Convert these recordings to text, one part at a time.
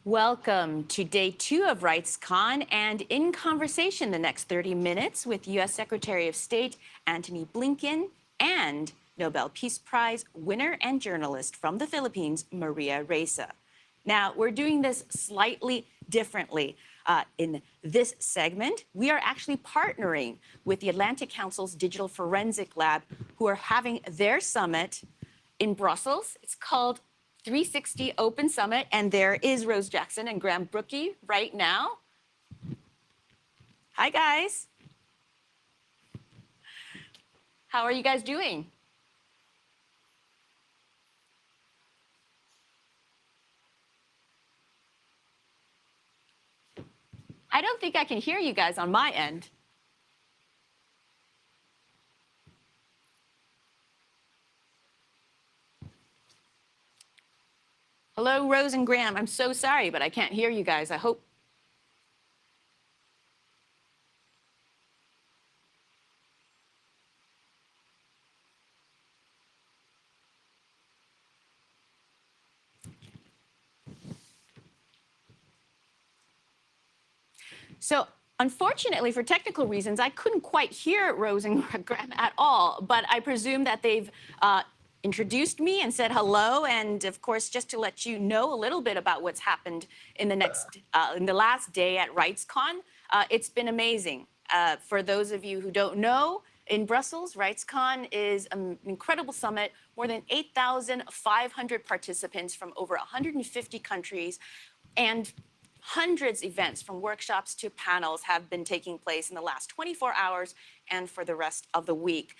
Welcome to day 2 of RightsCon and in conversation the next 30 minutes with U.S. Secretary of State Antony Blinken and Nobel Peace Prize winner and journalist from the Philippines, Maria Ressa. Now, we're doing this slightly differently. In this segment, we are actually partnering with the Atlantic Council's Digital Forensic Lab, who are having their summit in Brussels. It's called 360 Open Summit, and there is Rose Jackson and Graham Brookie right now. Hi, guys. How are you guys doing? I don't think I can hear you guys on my end. Hello, Rose and Graham. I'm so sorry, but I can't hear you guys. I hope. So unfortunately, for technical reasons, I couldn't quite hear Rose and Graham at all, but I presume that they've introduced me and said hello, and of course, just to let you know a little bit about what's happened in the last day at RightsCon, it's been amazing. For those of you who don't know, in Brussels, RightsCon is an incredible summit, more than 8,500 participants from over 150 countries, and hundreds of events from workshops to panels have been taking place in the last 24 hours and for the rest of the week.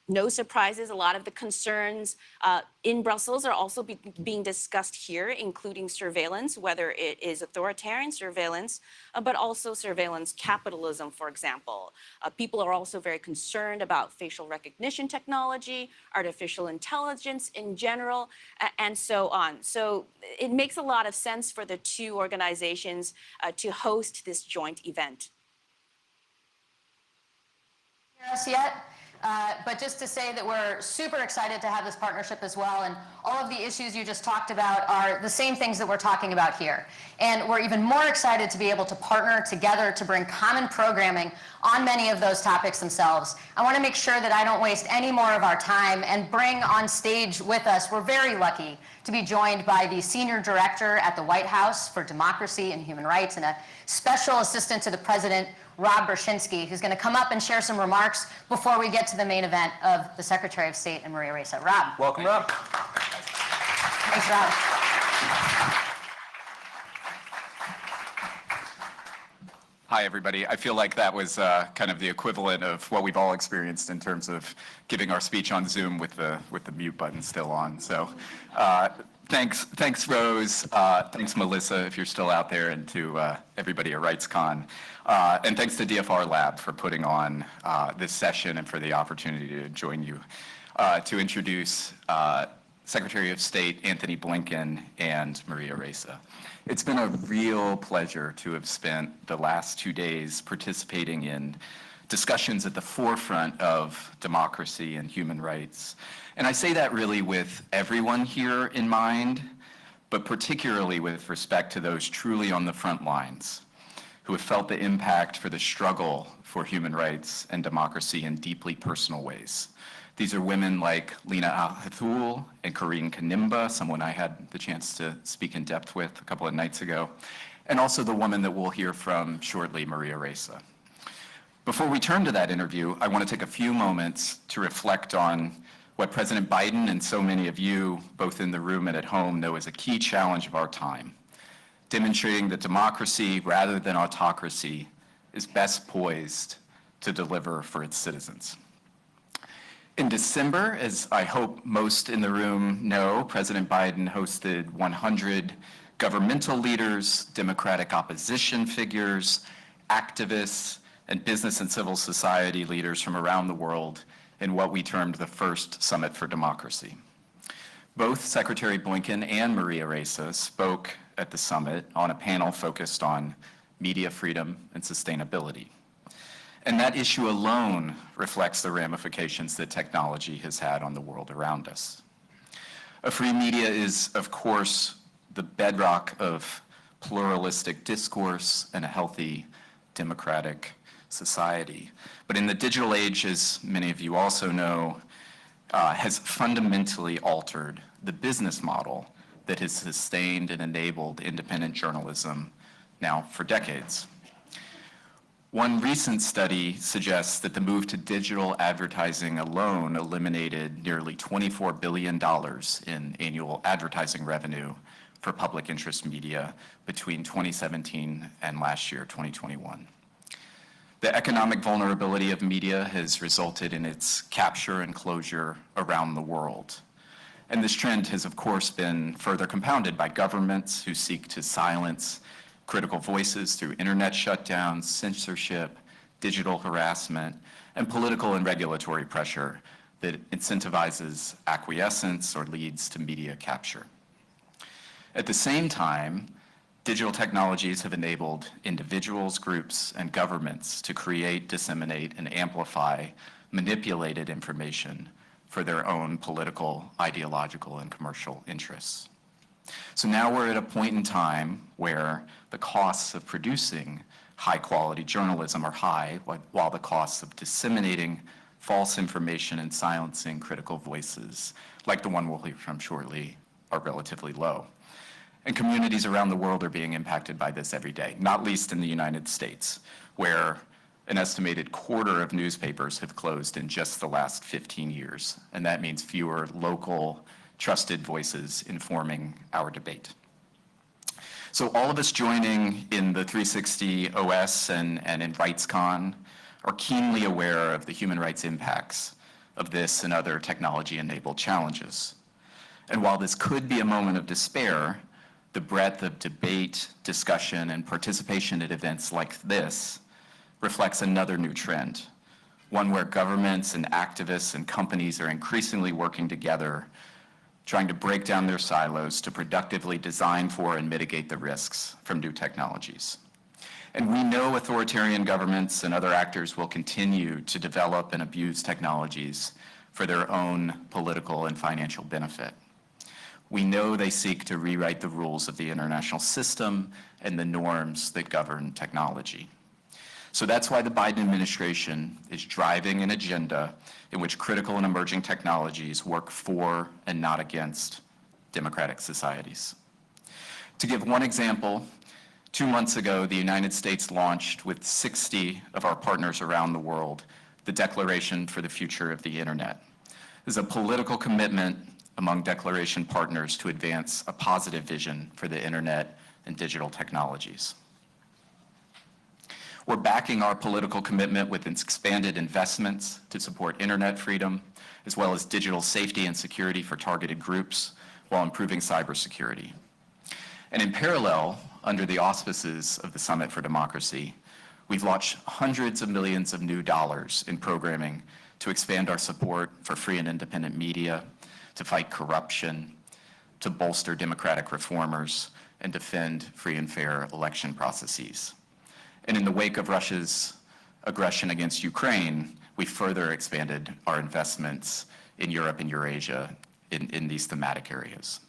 No surprises, a lot of the concerns in Brussels are also being discussed here, including surveillance, whether it is authoritarian surveillance, but also surveillance capitalism, for example. People are also very concerned about facial recognition technology, artificial intelligence in general, and so on. So it makes a lot of sense for the two organizations to host this joint event. Hear us yet? But just to say that we're super excited to have this partnership as well, and all of the issues you just talked about are the same things that we're talking about here. And we're even more excited to be able to partner together to bring common programming on many of those topics themselves. I want to make sure that I don't waste any more of our time and bring on stage with us, we're very lucky to be joined by the Senior Director at the White House for Democracy and Human Rights and a Special Assistant to the President, Rob Bershinsky, who's going to come up and share some remarks before we get to the main event of the Secretary of State and Maria Ressa. Rob. Welcome, Rob. Thanks, Rob. Hi, everybody. I feel like that was kind of the equivalent of what we've all experienced in terms of giving our speech on Zoom with the mute button still on. So thanks, Rose. Thanks, Melissa, if you're still out there, and to everybody at RightsCon. And thanks to DFR Lab for putting on this session and for the opportunity to join you to introduce Secretary of State Antony Blinken and Maria Ressa. It's been a real pleasure to have spent the last 2 days participating in discussions at the forefront of democracy and human rights. And I say that really with everyone here in mind, but particularly with respect to those truly on the front lines, who have felt the impact for the struggle for human rights and democracy in deeply personal ways. These are women like Lina Al-Hathul and Corinne Kanimba, someone I had the chance to speak in depth with a couple of nights ago, and also the woman that we'll hear from shortly, Maria Ressa. Before we turn to that interview, I want to take a few moments to reflect on what President Biden and so many of you, both in the room and at home, know is a key challenge of our time, demonstrating that democracy, rather than autocracy, is best poised to deliver for its citizens. In December, as I hope most in the room know, President Biden hosted 100 governmental leaders, democratic opposition figures, activists, and business and civil society leaders from around the world in what we termed the first Summit for Democracy. Both Secretary Blinken and Maria Ressa spoke at the summit on a panel focused on media freedom and sustainability. And that issue alone reflects the ramifications that technology has had on the world around us. A free media is, of course, the bedrock of pluralistic discourse and a healthy democratic society. But in the digital age, as many of you also know, has fundamentally altered the business model that has sustained and enabled independent journalism now for decades. One recent study suggests that the move to digital advertising alone eliminated nearly $24 billion in annual advertising revenue for public interest media between 2017 and last year, 2021. The economic vulnerability of media has resulted in its capture and closure around the world. And this trend has, of course, been further compounded by governments who seek to silence critical voices through internet shutdowns, censorship, digital harassment, and political and regulatory pressure that incentivizes acquiescence or leads to media capture. At the same time, digital technologies have enabled individuals, groups, and governments to create, disseminate, and amplify manipulated information for their own political, ideological, and commercial interests. So now we're at a point in time where the costs of producing high-quality journalism are high, while the costs of disseminating false information and silencing critical voices, like the one we'll hear from shortly, are relatively low. And communities around the world are being impacted by this every day, not least in the United States, where an estimated quarter of newspapers have closed in just the last 15 years. And that means fewer local, trusted voices informing our debate. So all of us joining in the 360 OS and in RightsCon are keenly aware of the human rights impacts of this and other technology-enabled challenges. And while this could be a moment of despair, the breadth of debate, discussion, and participation at events like this reflects another new trend, one where governments and activists and companies are increasingly working together, trying to break down their silos to productively design for and mitigate the risks from new technologies. And we know authoritarian governments and other actors will continue to develop and abuse technologies for their own political and financial benefit. We know they seek to rewrite the rules of the international system and the norms that govern technology. So that's why the Biden administration is driving an agenda in which critical and emerging technologies work for and not against democratic societies. To give one example, 2 months ago, the United States launched with 60 of our partners around the world the Declaration for the Future of the Internet. This is a political commitment among Declaration partners to advance a positive vision for the Internet and digital technologies. We're backing our political commitment with expanded investments to support internet freedom, as well as digital safety and security for targeted groups, while improving cybersecurity. And in parallel, under the auspices of the Summit for Democracy, we've launched hundreds of millions of new dollars in programming to expand our support for free and independent media, to fight corruption, to bolster democratic reformers, and defend free and fair election processes. And in the wake of Russia's aggression against Ukraine, we further expanded our investments in Europe and Eurasia in these thematic areas.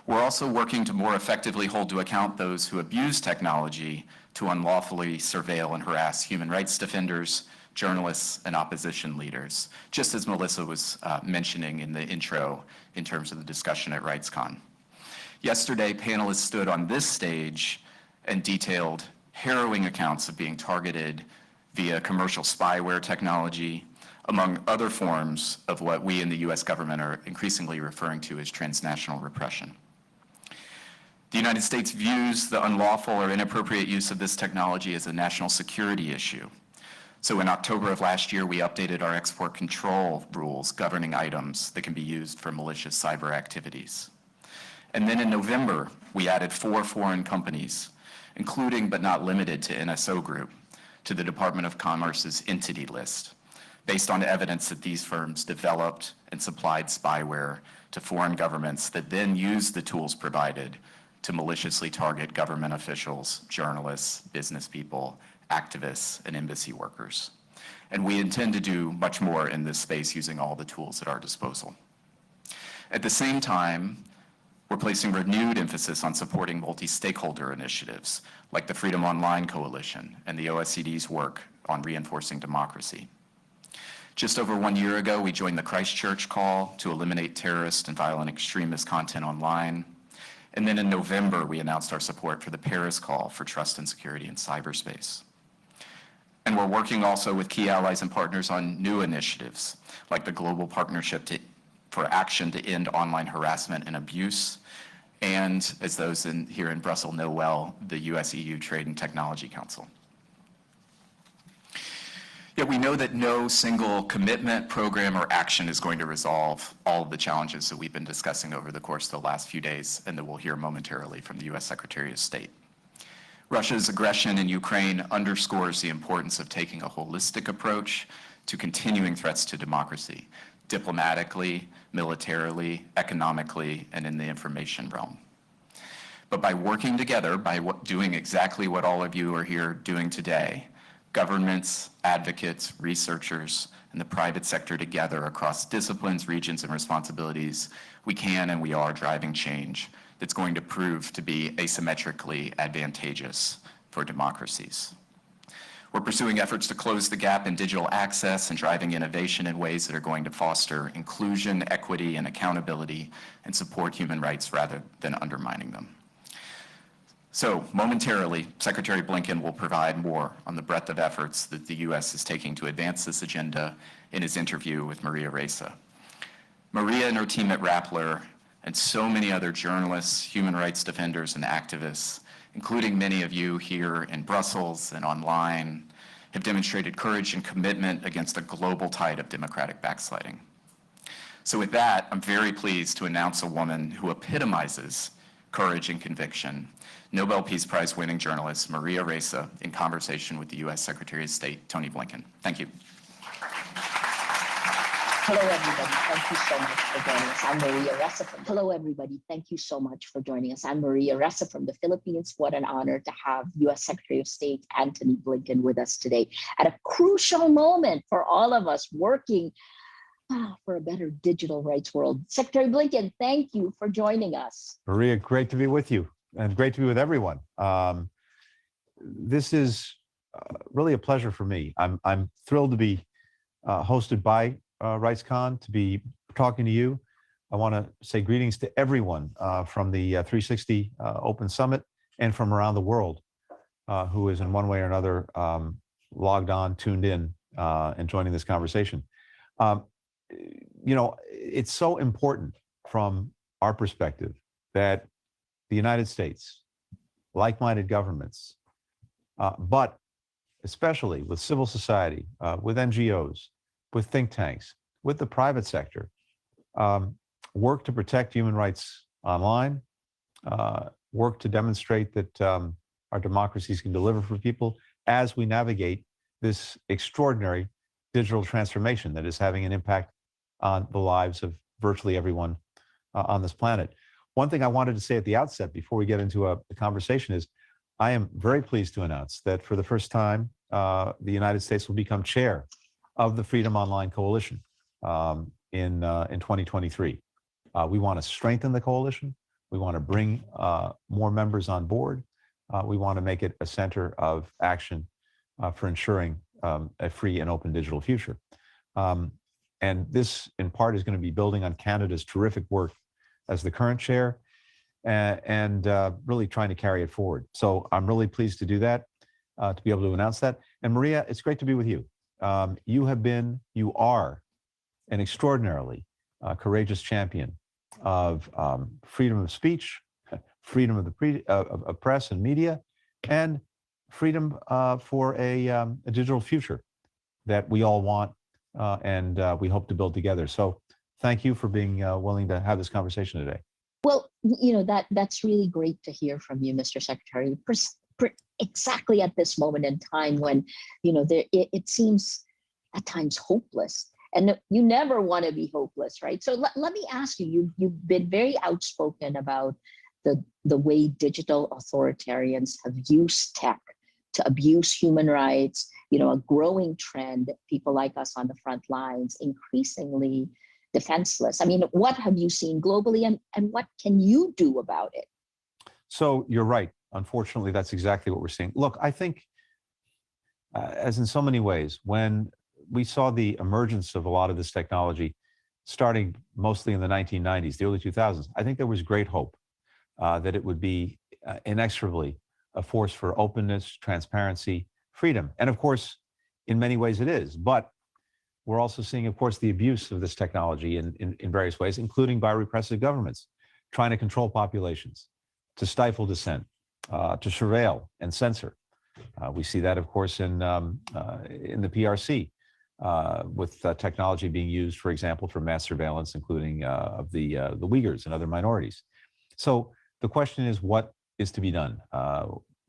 We're also working to more effectively hold to account those who abuse technology to unlawfully surveil and harass human rights defenders, journalists, and opposition leaders, just as Melissa was mentioning in the intro in terms of the discussion at RightsCon. Yesterday, panelists stood on this stage and detailed harrowing accounts of being targeted via commercial spyware technology, among other forms of what we in the US government are increasingly referring to as transnational repression. The United States views the unlawful or inappropriate use of this technology as a national security issue. So in October of last year, we updated our export control rules governing items that can be used for malicious cyber activities. And then in November, we added 4 foreign companies, including but not limited to NSO Group, to the Department of Commerce's entity list, based on evidence that these firms developed and supplied spyware to foreign governments that then used the tools provided to maliciously target government officials, journalists, business people, activists, and embassy workers. And we intend to do much more in this space using all the tools at our disposal. At the same time, we're We're placing renewed emphasis on supporting multi-stakeholder initiatives like the Freedom Online Coalition and the OSCD's work on reinforcing democracy. Just over 1 year ago, we joined the Christchurch call to eliminate terrorist and violent extremist content online. And then in November, we announced our support for the Paris call for trust and security in cyberspace. And we're working also with key allies and partners on new initiatives, like the Global Partnership for Action to End Online Harassment and Abuse, and, as those here in Brussels know well, the US-EU Trade and Technology Council. Yet we know that no single commitment, program, or action is going to resolve all of the challenges that we've been discussing over the course of the last few days and that we'll hear momentarily from the US Secretary of State. Russia's aggression in Ukraine underscores the importance of taking a holistic approach to continuing threats to democracy, diplomatically, militarily, economically, and in the information realm. But by working together, by doing exactly what all of you are here doing today, governments, advocates, researchers, and the private sector together across disciplines, regions, and responsibilities, we can and we are driving change that's going to prove to be asymmetrically advantageous for democracies. We're pursuing efforts to close the gap in digital access and driving innovation in ways that are going to foster inclusion, equity, and accountability and support human rights rather than undermining them. So momentarily, Secretary Blinken will provide more on the breadth of efforts that the U.S. is taking to advance this agenda in his interview with Maria Ressa. Maria and her team at Rappler and so many other journalists, human rights defenders, and activists, including many of you here in Brussels and online, have demonstrated courage and commitment against a global tide of democratic backsliding. So with that, I'm very pleased to announce a woman who epitomizes courage and conviction, Nobel Peace Prize winning journalist Maria Ressa, in conversation with the U.S. Secretary of State, Tony Blinken. Thank you. Hello, everybody. Thank you so much for joining us. I'm Maria Ressa. Hello, everybody. Thank you so much for joining us. I'm Maria Ressa from the Philippines. What an honor to have U.S. Secretary of State Antony Blinken with us today at a crucial moment for all of us working for a better digital rights world. Secretary Blinken, thank you for joining us. Maria, great to be with you and great to be with everyone. This is really a pleasure for me. I'm thrilled to be hosted by RightsCon, to be talking to you. I want to say greetings to everyone from the 360 Open Summit and from around the world who is in one way or another logged on, tuned in, and joining this conversation. You know, it's so important from our perspective that the United States, like-minded governments, but especially with civil society, with NGOs, with think tanks, with the private sector, work to protect human rights online, work to demonstrate that our democracies can deliver for people as we navigate this extraordinary digital transformation that is having an impact on the lives of virtually everyone on this planet. One thing I wanted to say at the outset before we get into a conversation is I am very pleased to announce that for the first time, the United States will become chair of the Freedom Online Coalition in 2023. We want to strengthen the coalition. We want to bring more members on board. We want to make it a center of action for ensuring a free and open digital future. And this, in part, is going to be building on Canada's terrific work as the current chair and really trying to carry it forward. So I'm really pleased to do that, to be able to announce that. And Maria, it's great to be with you. You are an extraordinarily courageous champion of freedom of speech, freedom of the press and media, and freedom for a digital future that we all want and we hope to build together. So thank you for being willing to have this conversation today. Well, you know, that's really great to hear from you, Mr. Secretary. Exactly at this moment in time when, you know, it seems at times hopeless. And you never want to be hopeless, right? So let me ask you, you've been very outspoken about the way digital authoritarians have used tech to abuse human rights, you know, a growing trend, people like us on the front lines increasingly defenseless. I mean, what have you seen globally, and what can you do about it? So you're right. Unfortunately, that's exactly what we're seeing. Look, I think, as in so many ways, when we saw the emergence of a lot of this technology starting mostly in the 1990s, the early 2000s, I think there was great hope that it would be inexorably a force for openness, transparency, freedom. And of course, in many ways it is. But we're also seeing, of course, the abuse of this technology in various ways, including by repressive governments, trying to control populations, to stifle dissent, to surveil and censor. We see that, of course, in the PRC, with technology being used, for example, for mass surveillance, including of the Uyghurs and other minorities. So the question is, what is to be done?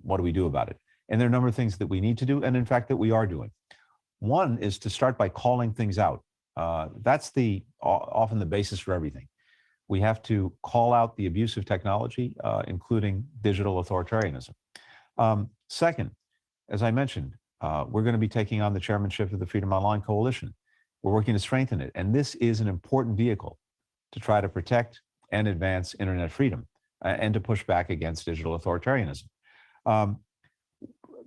What do we do about it? And there are a number of things that we need to do, and in fact, that we are doing. One is to start by calling things out. That's often the basis for everything. We have to call out the abuse of technology, including digital authoritarianism. Second, as I mentioned, we're going to be taking on the chairmanship of the Freedom Online Coalition. We're working to strengthen it. And this is an important vehicle to try to protect and advance internet freedom and to push back against digital authoritarianism.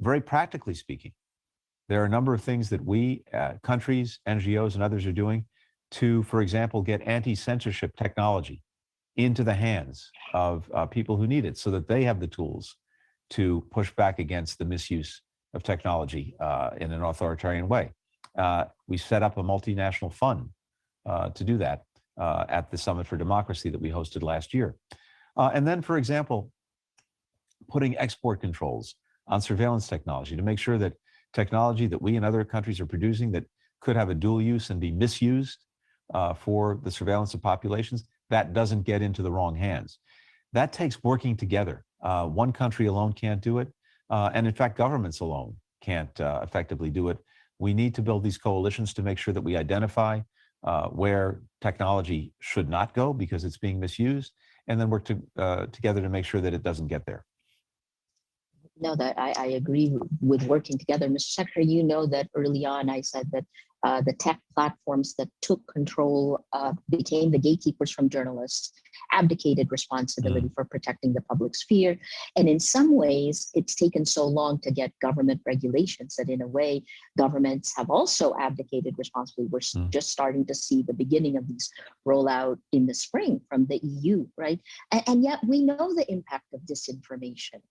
Very practically speaking, there are a number of things that we, countries, NGOs, and others are doing to, for example, get anti-censorship technology into the hands of people who need it so that they have the tools to push back against the misuse of technology in an authoritarian way. We set up a multinational fund to do that at the Summit for Democracy that we hosted last year. And then, for example, putting export controls on surveillance technology to make sure that technology that we and other countries are producing that could have a dual use and be misused for the surveillance of populations, that doesn't get into the wrong hands. That takes working together. One country alone can't do it. And in fact, governments alone can't effectively do it. We need to build these coalitions to make sure that we identify where technology should not go because it's being misused, and then work together to make sure that it doesn't get there. No, that I agree with working together. Mr. Secretary, you know that early on I said that the tech platforms that took control became the gatekeepers from journalists, abdicated responsibility for protecting the public sphere. And in some ways, it's taken so long to get government regulations that in a way, governments have also abdicated responsibility. We're just starting to see the beginning of these rollout in the spring from the EU, right? And yet we know the impact of disinformation.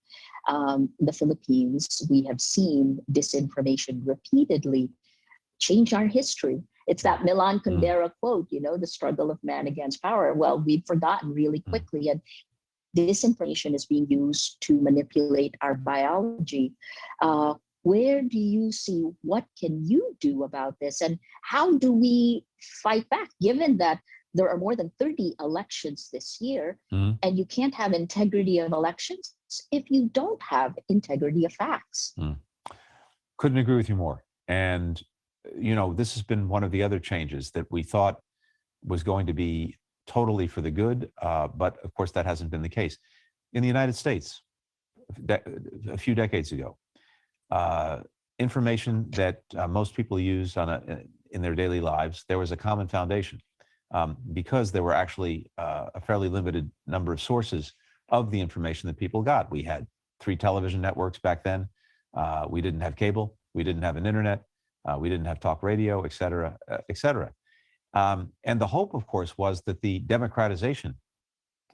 The Philippines, we have seen disinformation repeatedly change our history. It's that Milan Kundera quote, you know, the struggle of man against power. Well, we've forgotten really quickly, and disinformation is being used to manipulate our biology. Where do you see, what can you do about this? And how do we fight back, given that there are more than 30 elections this year, and you can't have integrity of elections if you don't have integrity of facts? Couldn't agree with you more. And you know, this has been one of the other changes that we thought was going to be totally for the good, but of course that hasn't been the case. In the United States, a few decades ago, information that most people use in their daily lives, there was a common foundation because there were actually a fairly limited number of sources of the information that people got. We had 3 television networks back then. We didn't have cable. We didn't have an internet. We didn't have talk radio, et cetera, et cetera. And the hope, of course, was that the democratization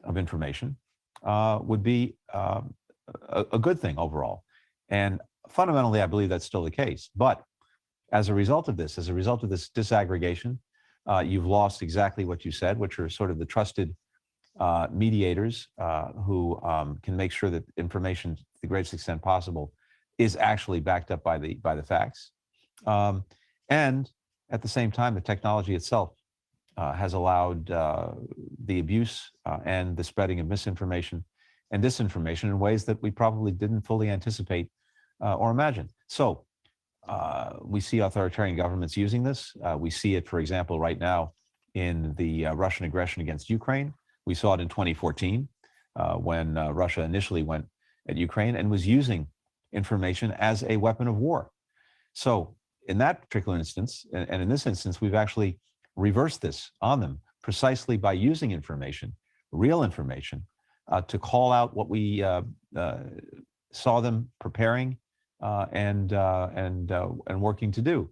of information would be a good thing overall. And fundamentally, I believe that's still the case. But as a result of this disaggregation, you've lost exactly what you said, which are sort of the trusted mediators who can make sure that information, to the greatest extent possible, is actually backed up by the facts. And at the same time, the technology itself has allowed the abuse and the spreading of misinformation and disinformation in ways that we probably didn't fully anticipate or imagine. So we see authoritarian governments using this. We see it, for example, right now in the Russian aggression against Ukraine. We saw it in 2014 when Russia initially went at Ukraine and was using information as a weapon of war. So in that particular instance, and in this instance, we've actually reversed this on them. precisely by using information, real information, to call out what we saw them preparing and working to do,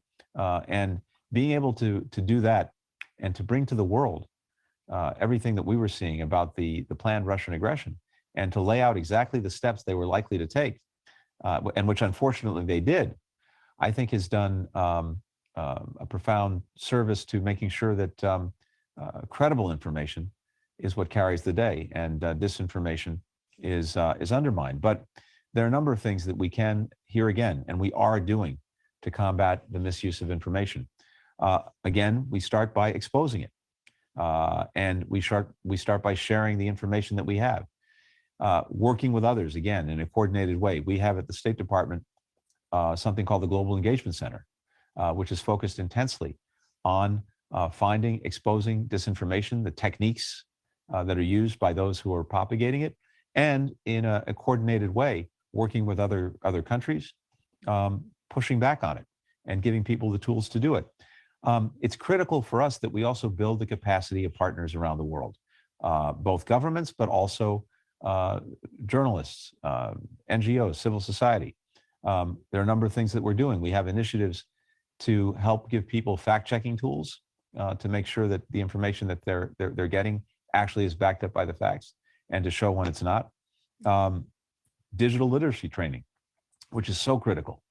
and being able to do that and to bring to the world everything that we were seeing about the planned Russian aggression, and to lay out exactly the steps they were likely to take, and which unfortunately they did, I think has done a profound service to making sure that credible information is what carries the day, and disinformation is undermined. But there are a number of things that we can, here again, and we are doing to combat the misuse of information. Again, we start by exposing it, and we start by sharing the information that we have, working with others, again, in a coordinated way. We have at the State Department something called the Global Engagement Center, which is focused intensely on finding, exposing disinformation, the techniques that are used by those who are propagating it, and in a coordinated way, working with other countries, pushing back on it and giving people the tools to do it. It's critical for us that we also build the capacity of partners around the world, both governments, but also journalists, NGOs, civil society. There are a number of things that we're doing. We have initiatives to help give people fact-checking tools to make sure that the information that they're getting actually is backed up by the facts, and to show when it's not. Digital literacy training, which is so critical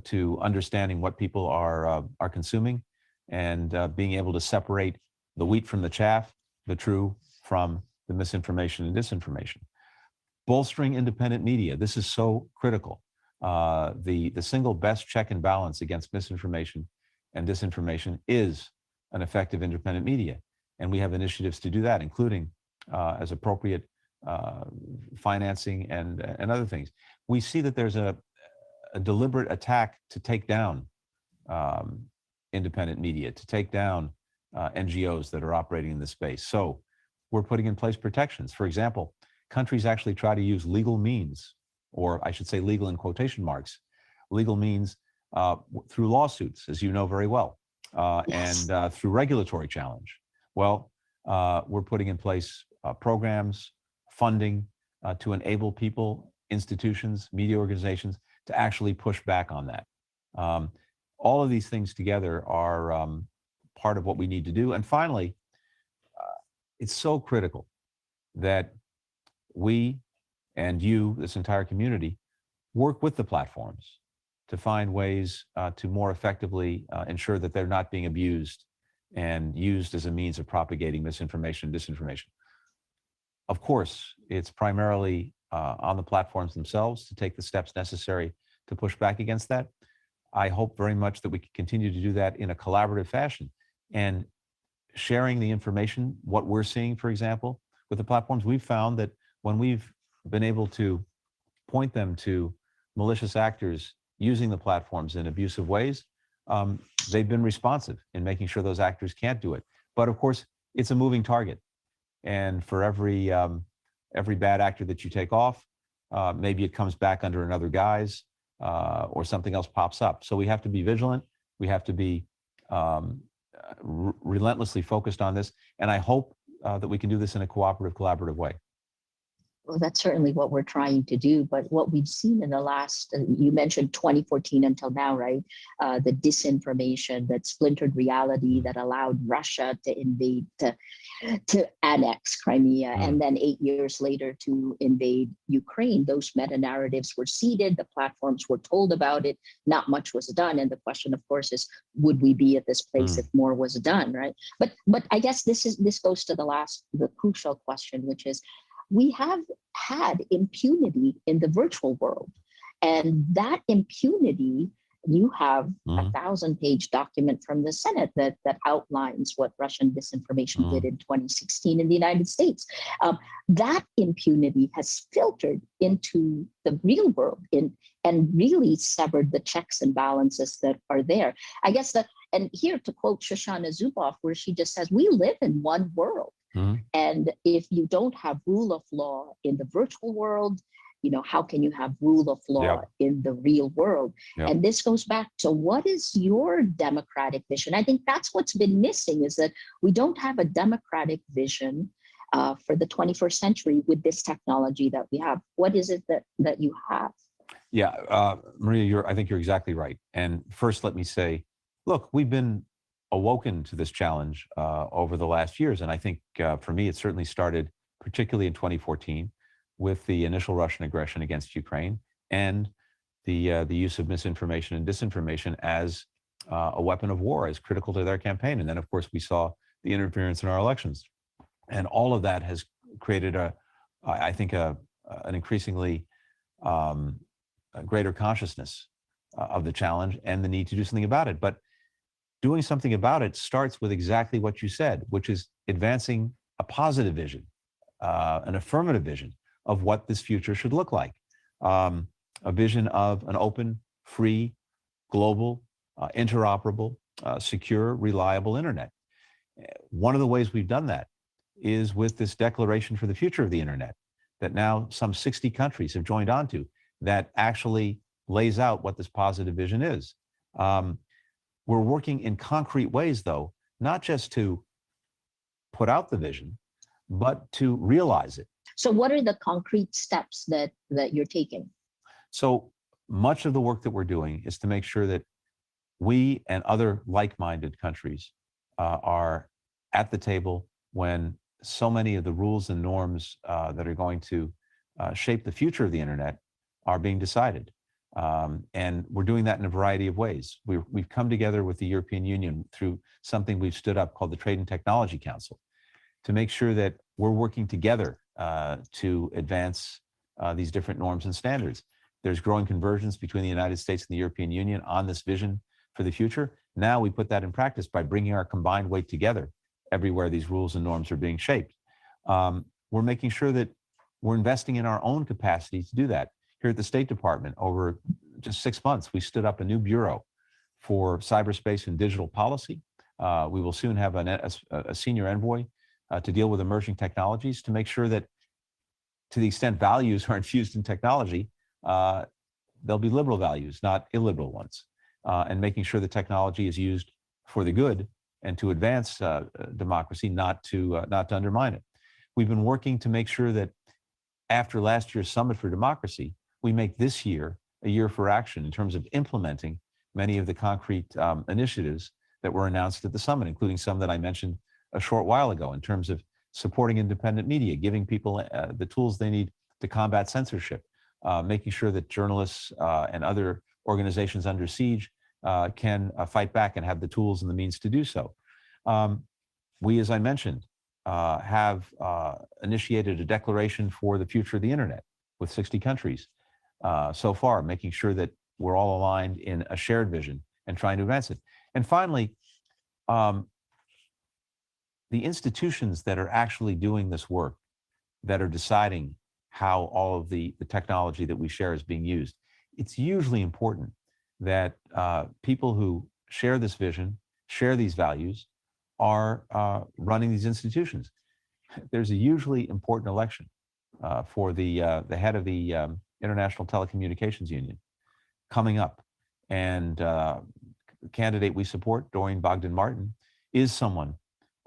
to understanding what people are consuming, and being able to separate the wheat from the chaff, the true from the misinformation and disinformation. Bolstering independent media. This is so critical. The single best check and balance against misinformation and disinformation is an effective independent media. And we have initiatives to do that, including as appropriate financing and other things. We see that there's a deliberate attack to take down independent media, to take down NGOs that are operating in this space. So we're putting in place protections. For example, countries actually try to use legal means, or I should say legal in quotation marks, legal means through lawsuits, as you know very well, Yes. and through regulatory challenge. Well, we're putting in place programs, funding to enable people, institutions, media organizations to actually push back on that. All of these things together are part of what we need to do. And finally, it's so critical that we and you, this entire community, work with the platforms to find ways to more effectively ensure that they're not being abused and used as a means of propagating misinformation and disinformation. Of course, it's primarily on the platforms themselves to take the steps necessary to push back against that. I hope very much that we can continue to do that in a collaborative fashion, and sharing the information, what we're seeing, for example, with the platforms. We've found that when we've been able to point them to malicious actors using the platforms in abusive ways, they've been responsive in making sure those actors can't do it. But of course, it's a moving target. And for every bad actor that you take off, maybe it comes back under another guise, or something else pops up. So we have to be vigilant. We have to be relentlessly focused on this. And I hope that we can do this in a cooperative, collaborative way. Well, that's certainly what we're trying to do. But what we've seen in the last, you mentioned 2014 until now, right? The disinformation, that splintered reality that allowed Russia to invade, to annex Crimea, and then 8 years later to invade Ukraine. Those meta narratives were seeded. The platforms were told about it. Not much was done. And the question, of course, is, would we be at this place if more was done, right? But I guess this goes to the crucial question, which is, we have had impunity in the virtual world. And that impunity, you have a 1,000-page document from the Senate that outlines what Russian disinformation did in 2016 in the United States. That impunity has filtered into the real world and really severed the checks and balances that are there. I guess and here to quote Shoshana Zuboff, where she just says, we live in one world. And if you don't have rule of law in the virtual world, how can you have rule of law Yep. in the real world? Yep. And this goes back to what is your democratic vision? I think that's what's been missing, is that we don't have a democratic vision for the 21st century with this technology that we have. What is it that you have? Yeah, Maria, I think you're exactly right. And first, let me say, look, we've been awoken to this challenge over the last years. And I think for me, it certainly started particularly in 2014 with the initial Russian aggression against Ukraine and the use of misinformation and disinformation as a weapon of war, as critical to their campaign. And then, of course, we saw the interference in our elections. And all of that has created I think, an increasingly a greater consciousness of the challenge and the need to do something about it. But doing something about it starts with exactly what you said, which is advancing a positive vision, an affirmative vision of what this future should look like. A vision of an open, free, global, interoperable, secure, reliable internet. One of the ways we've done that is with this Declaration for the Future of the Internet that now some 60 countries have joined onto, that actually lays out what this positive vision is. We're working in concrete ways, though, not just to put out the vision, but to realize it. So what are the concrete steps that you're taking? So much of the work that we're doing is to make sure that we and other like-minded countries are at the table when so many of the rules and norms that are going to shape the future of the internet are being decided. And we're doing that in a variety of ways. We've come together with the European Union through something we've stood up called the Trade and Technology Council to make sure that we're working together to advance these different norms and standards. There's growing convergence between the United States and the European Union on this vision for the future. Now we put that in practice by bringing our combined weight together everywhere these rules and norms are being shaped. We're making sure that we're investing in our own capacity to do that. Here at the State Department, over just 6 months, we stood up a new bureau for cyberspace and digital policy. We will soon have a senior envoy to deal with emerging technologies to make sure that, to the extent values are infused in technology, there'll be liberal values, not illiberal ones, and making sure the technology is used for the good and to advance democracy, not to undermine it. We've been working to make sure that after last year's Summit for Democracy, we make this year a year for action in terms of implementing many of the concrete initiatives that were announced at the summit, including some that I mentioned a short while ago in terms of supporting independent media, giving people the tools they need to combat censorship, making sure that journalists and other organizations under siege can fight back and have the tools and the means to do so. We, as I mentioned, have initiated a declaration for the future of the internet with 60 countries so far, making sure that we're all aligned in a shared vision and trying to advance it. And finally, the institutions that are actually doing this work, that are deciding how all of the technology that we share is being used, it's usually important that people who share this vision, share these values, are running these institutions. There's a usually important election for the head of the International Telecommunications Union coming up. And the candidate we support, Doreen Bogdan-Martin, is someone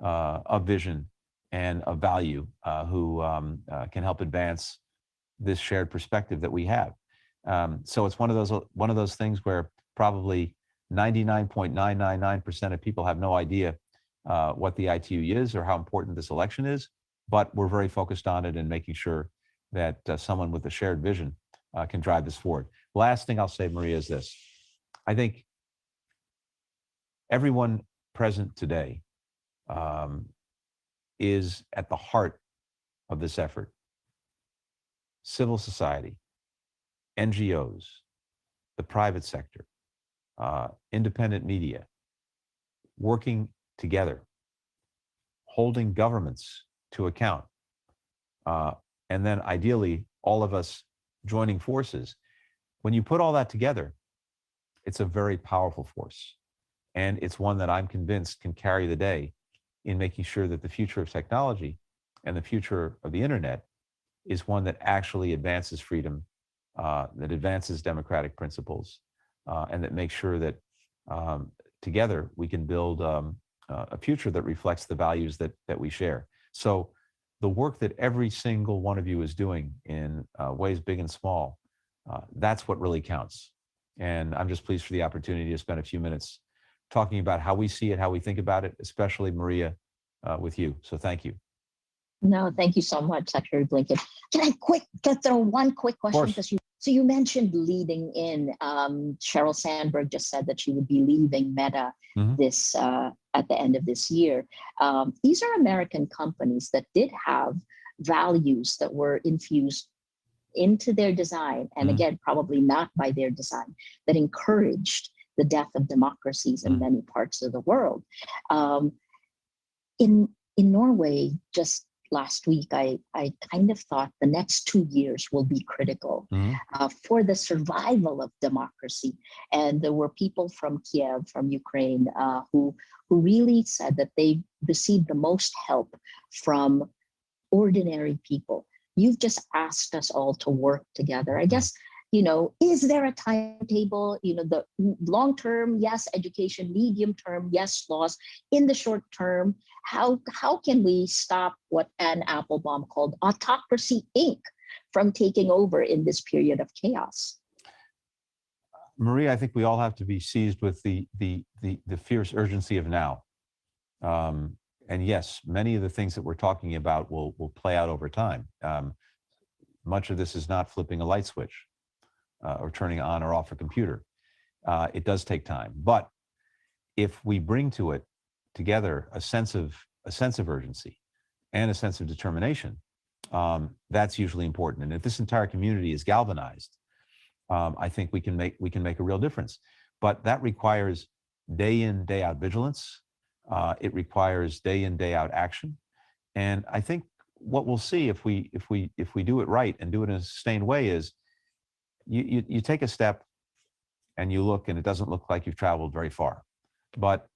of vision and of value who can help advance this shared perspective that we have. So it's one of those things where probably 99.999% of people have no idea what the ITU is or how important this election is, but we're very focused on it and making sure that someone with a shared vision can drive this forward. Last thing I'll say, Maria, is this. I think everyone present today is at the heart of this effort. Civil society, NGOs, the private sector, independent media, working together, holding governments to account, and then ideally all of us joining forces. When you put all that together, it's a very powerful force. And it's one that I'm convinced can carry the day in making sure that the future of technology and the future of the internet is one that actually advances freedom, that advances democratic principles, and that makes sure that together we can build a future that reflects the values that we share. So the work that every single one of you is doing in ways big and small, that's what really counts. And I'm just pleased for the opportunity to spend a few minutes talking about how we see it, how we think about it, especially Maria, with you. So thank you. No, thank you so much, Secretary Blinken. Can I throw one quick question? Because you mentioned leading in. Sheryl Sandberg just said that she would be leaving Meta this at the end of this year. These are American companies that did have values that were infused into their design, and again, probably not by their design, that encouraged the death of democracies in many parts of the world. In Norway, just last week, I kind of thought the next 2 years will be critical for the survival of democracy. And there were people from Kiev, from Ukraine, who really said that they received the most help from ordinary people. You've just asked us all to work together. I guess, is there a timetable? The long term, yes, education; medium term, yes, laws. In the short term, how can we stop what Anne Applebaum called autocracy Inc. from taking over in this period of chaos? Maria, I think we all have to be seized with the fierce urgency of now. And yes, many of the things that we're talking about will play out over time. Much of this is not flipping a light switch or turning on or off a computer. It does take time, but if we bring to it together a sense of urgency and a sense of determination, that's usually important. And if this entire community is galvanized, I think we can make a real difference. But that requires day in, day out vigilance. It requires day in, day out action. And I think what we'll see if we do it right and do it in a sustained way is you take a step and you look and it doesn't look like you've traveled very far. But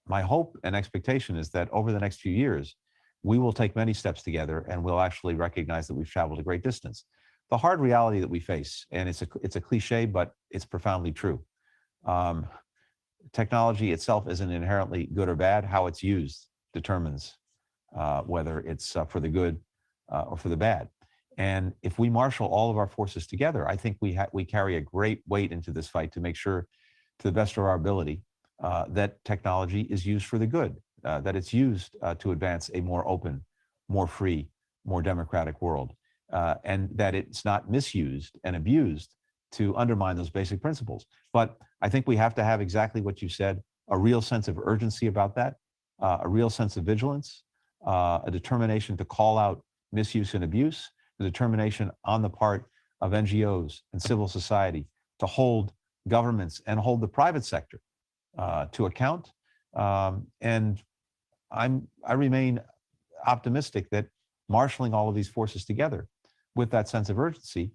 my hope and expectation is that over the next few years, we will take many steps together and we'll actually recognize that we've traveled a great distance. The hard reality that we face, and it's a cliche, but it's profoundly true. Technology itself isn't inherently good or bad. How it's used determines whether it's for the good or for the bad. And if we marshal all of our forces together, I think we carry a great weight into this fight to make sure, to the best of our ability, that technology is used for the good, that it's used to advance a more open, more free, more democratic world, and that it's not misused and abused to undermine those basic principles. But I think we have to have exactly what you said, a real sense of urgency about that, a real sense of vigilance, a determination to call out misuse and abuse, the determination on the part of NGOs and civil society to hold governments and hold the private sector to account. And I remain optimistic that marshaling all of these forces together with that sense of urgency,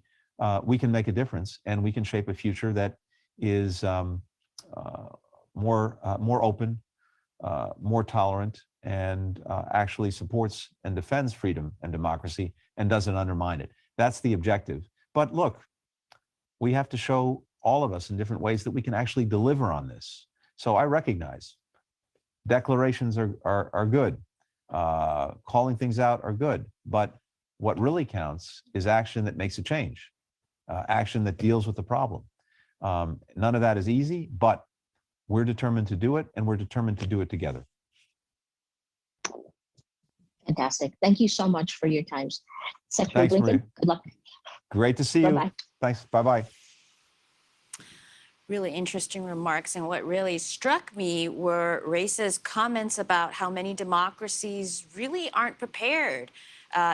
we can make a difference and we can shape a future that is more open, more tolerant, and actually supports and defends freedom and democracy and doesn't undermine it. That's the objective. But look, we have to show, all of us in different ways, that we can actually deliver on this. So I recognize declarations are good, calling things out are good, but what really counts is action that makes a change, action that deals with the problem. None of that is easy, but we're determined to do it, and we're determined to do it together. Fantastic. Thank you so much for your time. Secretary Thanks, Blinken, Maria. good luck. Great to see you. Bye-bye. Thanks. Bye-bye. Really interesting remarks. And what really struck me were Race's comments about how many democracies really aren't prepared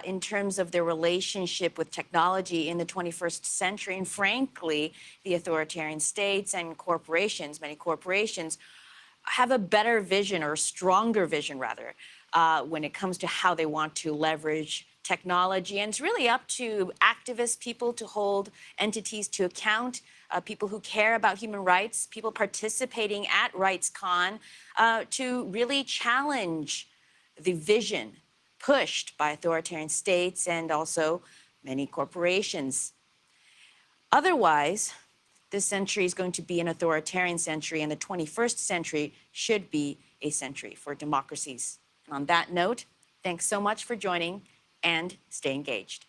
in terms of their relationship with technology in the 21st century. And frankly, the authoritarian states and corporations, many corporations, have a better vision, or a stronger vision rather, when it comes to how they want to leverage technology. And it's really up to activist people to hold entities to account, people who care about human rights, people participating at RightsCon, to really challenge the vision pushed by authoritarian states and also many corporations. Otherwise, this century is going to be an authoritarian century, and the 21st century should be a century for democracies. And on that note, thanks so much for joining, and stay engaged.